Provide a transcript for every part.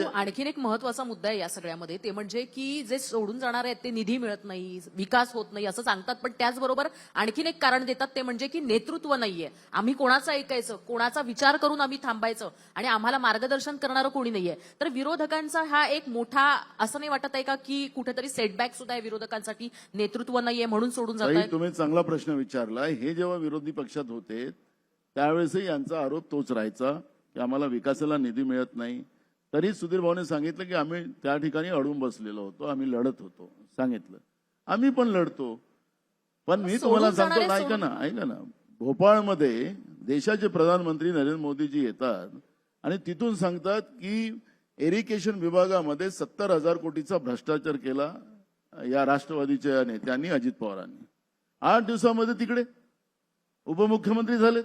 आणखीन एक महत्वाचा मुद्दा आहे या सगळ्यामध्ये, ते म्हणजे की जे सोडून जाणार आहेत ते निधी मिळत नाही, विकास होत नाही असं सांगतात, पण त्याचबरोबर आणखीन एक कारण देतात ते म्हणजे की नेतृत्व नाहीये. आम्ही कोणाचं ऐकायचं, कोणाचा विचार करून आम्ही थांबायचं आणि आम्हाला मार्गदर्शन करणारं कोणी नाहीये. तर विरोधकांचा हा एक मोठा असं नाही वाटत आहे का की कुठेतरी सेटबॅक सुद्धा आहे विरोधकांसाठी, नेतृत्व नाहीये म्हणून सोडून जात आहेत? तुम्ही चांगला प्रश्न विचारला. हे जेव्हा विरोधी पक्षात होते त्यावेळेसही यांचा आरोप तोच राहायचा की आम्हाला विकासाला निधी मिळत नाही. तरी सुधीर भाऊने सांगितलं की आम्ही त्या ठिकाणी अडून बसलेलो होतो, आम्ही लढत होतो. सांगितलं आम्ही पण लढतो. पण मी तुम्हाला सांगतो, ऐका ना, भोपाळमध्ये देशाचे प्रधानमंत्री नरेंद्र मोदीजी येतात आणि तिथून सांगतात की इरिगेशन विभागामध्ये 70,000 कोटीचा भ्रष्टाचार केला या राष्ट्रवादीच्या नेत्यांनी, अजित पवारांनी. 8 दिवसामध्ये तिकडे उपमुख्यमंत्री झालेत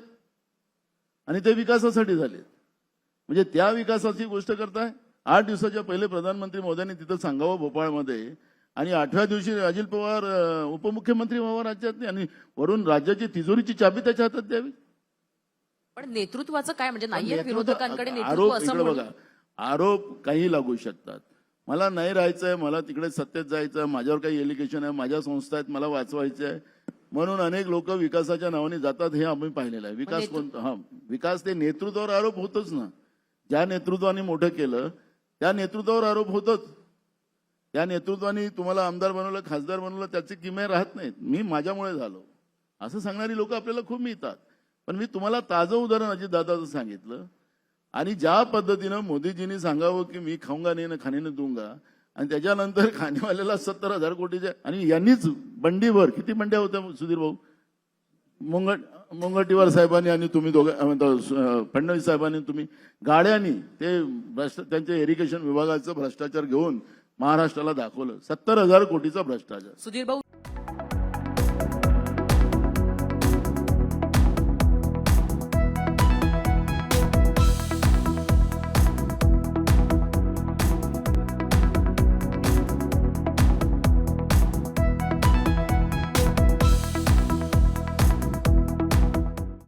आणि ते विकासासाठी झाले. म्हणजे त्या विकासाची गोष्ट करताय. 8 दिवसाच्या पहिले प्रधानमंत्री मोदींनी तिथं सांगावं भोपाळमध्ये, आणि 8व्या दिवशी अजित पवार उपमुख्यमंत्री व्हावा राज्यात, आणि वरून राज्याची तिजोरीची चाबी त्याच्या हातात द्यावी. पण नेतृत्वाचं काय म्हणजे नाहीये विरोधकांकडे नेतृत्व असं बघा, आरोप काही लागू शकतात. मला नाही राहायचंय, मला तिकडे सत्तेत जायचं, माझ्यावर काही एलिगेशन आहे, माझ्या संस्था आहेत, मला वाचवायचं आहे म्हणून अनेक लोक विकासाच्या नावाने जातात. हे आम्ही पाहिलेलं आहे. विकास कोणता? विकास ते नेतृत्वावर आरोप होतच ना. ज्या नेतृत्वाने मोठं केलं त्या नेतृत्वावर आरोप होतच. त्या नेतृत्वाने तुम्हाला आमदार बनवलं, खासदार बनवलं, त्याची किमया राहत नाहीत. मी माझ्यामुळे झालो असं सांगणारी लोक आपल्याला खूप मिळतात. पण मी तुम्हाला ताजं उदाहरण अजितदादाचं सांगितलं, आणि ज्या पद्धतीनं मोदीजींनी सांगावं की मी खाऊंगा नाही ना खाने न दूंगा, आणि त्याच्यानंतर खाणेवाल्याला 70,000 कोटीच्या, आणि यांनीच बंडीवर, किती बंड्या होत्या सुधीर भाऊ, मुंगटीवार साहेबांनी आणि तुम्ही फडणवीस साहेबांनी, तुम्ही गाड्यांनी ते त्यांच्या इरिगेशन विभागाचं भ्रष्टाचार घेऊन महाराष्ट्राला दाखवलं. 70,000 कोटीचा भ्रष्टाचार. सुधीर भाऊ